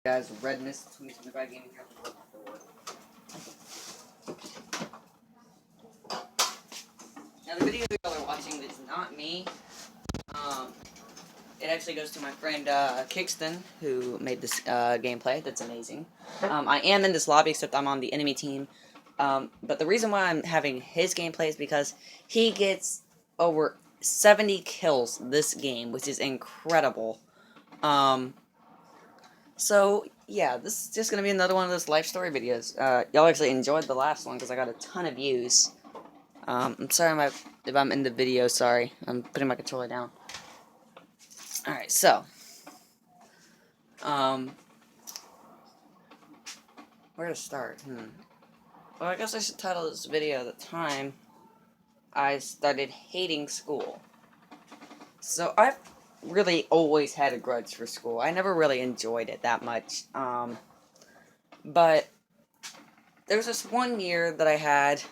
Guys, Red Mist 2025 Gaming Capital. Now the video y'all are watching is not me. It actually goes to my friend Kickston, who made this gameplay. That's amazing. I am in this lobby, except I'm on the enemy team. But the reason why I'm having his gameplay is because he gets over 70 kills this game, which is incredible. So, yeah, this is just going to be another one of those life story videos. Y'all actually enjoyed the last one because I got a ton of views. I'm sorry if I'm in the video, sorry. I'm putting my controller down. Alright, so. Where to start? Well, I guess I should title this video at the time I started hating school. So, I've really always had a grudge for school. I never really enjoyed it that much. But there was this one year that I had,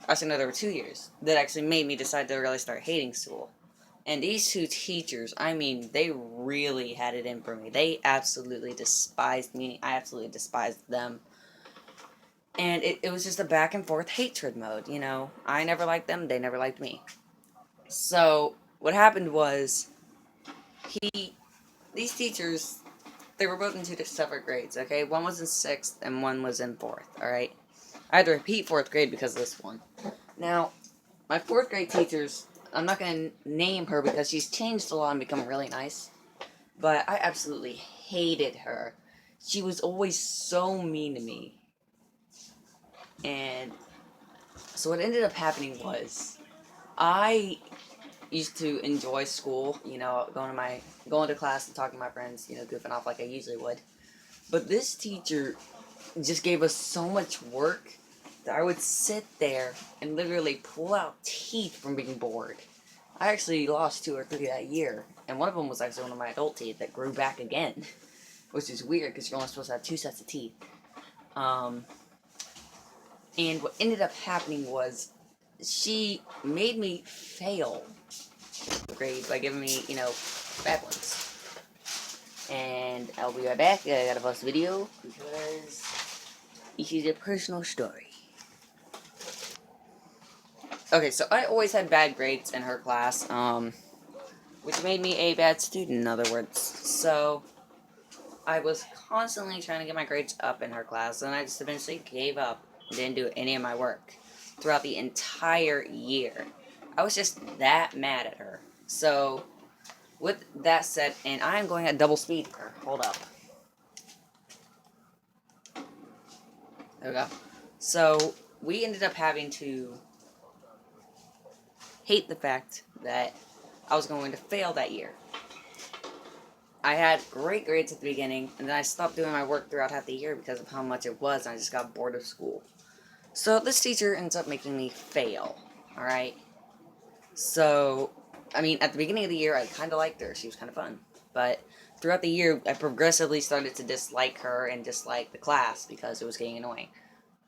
actually no, there were 2 years, that actually made me decide to really start hating school. And these two teachers, I mean, they really had it in for me. They absolutely despised me. I absolutely despised them. And it was just a back and forth hatred mode, you know. I never liked them, they never liked me. So, what happened was, these teachers, they were both in two separate grades, okay? One was in 6th and one was in 4th, alright? I had to repeat 4th grade because of this one. Now, my 4th grade teachers, I'm not going to name her because she's changed a lot and become really nice. But I absolutely hated her. She was always so mean to me. And so what ended up happening was, I used to enjoy school, you know, going to class and talking to my friends, you know, goofing off like I usually would. But this teacher just gave us so much work that I would sit there and literally pull out teeth from being bored. I actually lost 2 or 3 that year, and one of them was actually one of my adult teeth that grew back again, which is weird because you're only supposed to have 2 sets of teeth. And what ended up happening was she made me fail grade by giving me, you know, bad ones. And I'll be right back. I gotta post a video because this is a personal story. Okay, so I always had bad grades in her class, which made me a bad student, in other words. So, I was constantly trying to get my grades up in her class, and I just eventually gave up and didn't do any of my work throughout the entire year. I was just that mad at her. So, with that said, and I'm going at double speed here. Hold up. There we go. So, we ended up having to hate the fact that I was going to fail that year. I had great grades at the beginning, and then I stopped doing my work throughout half the year because of how much it was, and I just got bored of school. So this teacher ends up making me fail, alright? So, I mean, at the beginning of the year, I kind of liked her. She was kind of fun. But throughout the year, I progressively started to dislike her and dislike the class because it was getting annoying.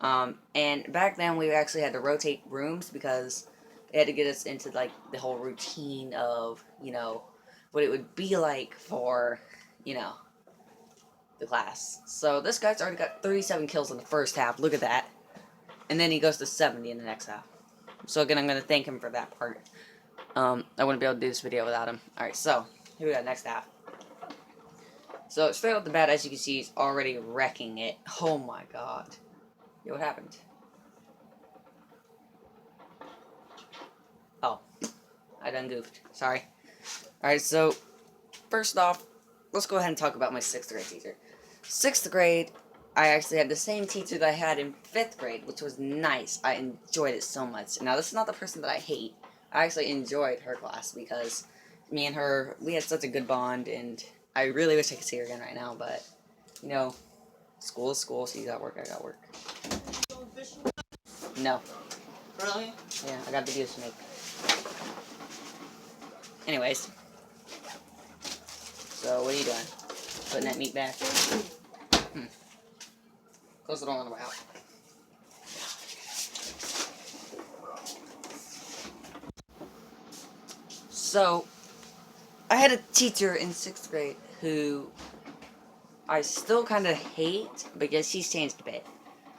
And back then, we actually had to rotate rooms because they had to get us into, like, the whole routine of, you know, what it would be like for, you know, the class. So this guy's already got 37 kills in the first half. Look at that. And then he goes to 70 in the next half. So again, I'm going to thank him for that part. I wouldn't be able to do this video without him. Alright, so, here we go, next half. So, straight off the bat, as you can see, he's already wrecking it. Oh my god. Yo, what happened? Oh. I done goofed. Sorry. Alright, so, first off, let's go ahead and talk about my 6th grade teacher. 6th grade, I actually had the same teacher that I had in 5th grade, which was nice. I enjoyed it so much. Now, this is not the person that I hate. I actually enjoyed her class because me and her, we had such a good bond, and I really wish I could see her again right now, but, you know, school is school, so you got work, I got work. No. Really? Yeah, I got videos to make. Anyways. So, what are you doing? Putting that meat back? Close the door on the way out. So, I had a teacher in 6th grade who I still kind of hate because she's changed a bit.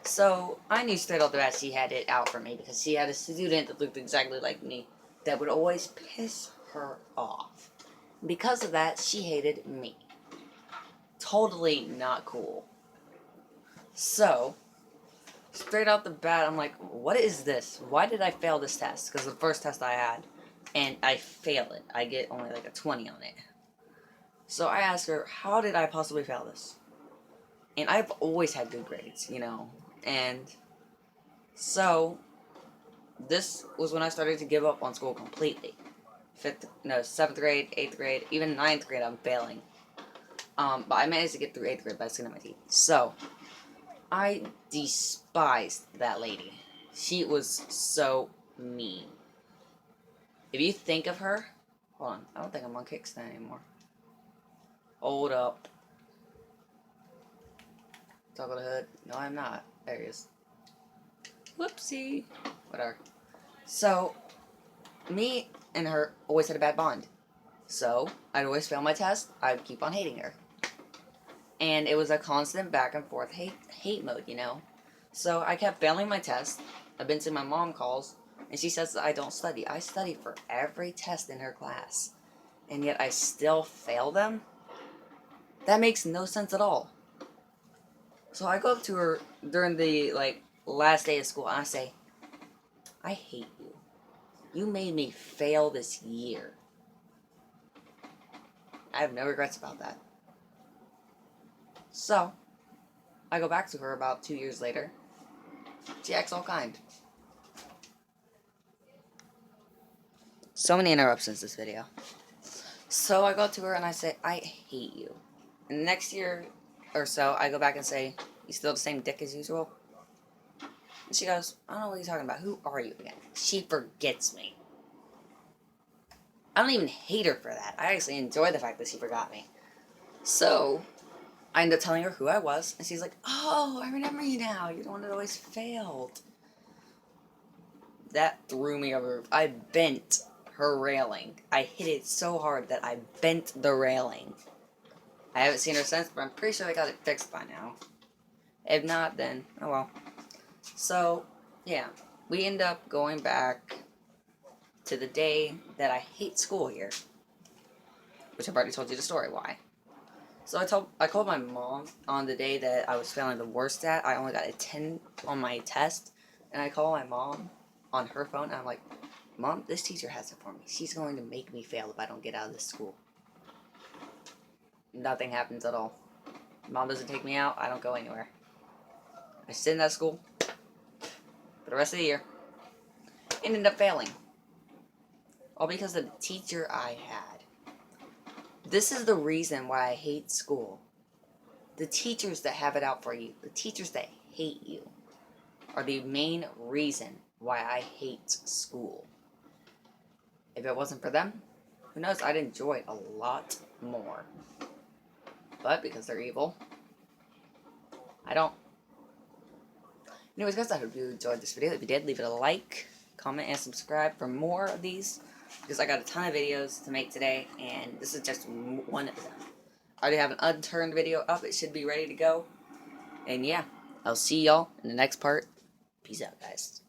So I knew straight off the bat she had it out for me because she had a student that looked exactly like me that would always piss her off. Because of that, she hated me. Totally not cool. So, straight out the bat, I'm like, what is this? Why did I fail this test? Because the first test I had, and I fail it. I get only like a 20 on it. So I asked her, how did I possibly fail this? And I've always had good grades, you know. And so, this was when I started to give up on school completely. 7th grade, 8th grade, even 9th grade, I'm failing. But I managed to get through 8th grade by skin of my teeth. So, I despised that lady. She was so mean. If you think of her, hold on, I don't think I'm on Kickstand anymore. Hold up. Toggle the hood. No, I'm not. There he is. Whoopsie. Whatever. So, me and her always had a bad bond. So, I'd always fail my test. I'd keep on hating her. And it was a constant back and forth hate mode, you know. So, I kept failing my test. Eventually, my mom calls, and she says that I don't study. I study for every test in her class. And yet, I still fail them? That makes no sense at all. So, I go up to her during the, last day of school, and I say, I hate you. You made me fail this year. I have no regrets about that. So, I go back to her about 2 years later. She acts all kind. So many interruptions this video. So I go to her and I say, I hate you. And the next year or so, I go back and say, you still the same dick as usual? And she goes, I don't know what you're talking about. Who are you again? She forgets me. I don't even hate her for that. I actually enjoy the fact that she forgot me. So, I end up telling her who I was, and she's like, oh, I remember you now. You're the one that always failed. That threw me over the roof. I bent her railing. I hit it so hard that I bent the railing. I haven't seen her since, but I'm pretty sure I got it fixed by now. If not, then, oh well. So, yeah. We end up going back to the day that I hate school here. Which I've already told you the story why. So I called my mom on the day that I was failing the worst at. I only got a 10 on my test. And I called my mom on her phone, and I'm like, Mom, this teacher has it for me. She's going to make me fail if I don't get out of this school. Nothing happens at all. Mom doesn't take me out. I don't go anywhere. I sit in that school for the rest of the year and end up failing. All because of the teacher I had. This is the reason why I hate school. The teachers that have it out for you, the teachers that hate you, are the main reason why I hate school. If it wasn't for them, who knows, I'd enjoy it a lot more. But because they're evil, I don't. Anyways, guys, I hope you enjoyed this video. If you did, leave it a like, comment, and subscribe for more of these. Because I got a ton of videos to make today, and this is just one of them. I already have an unturned video up. It should be ready to go. And yeah, I'll see y'all in the next part. Peace out, guys.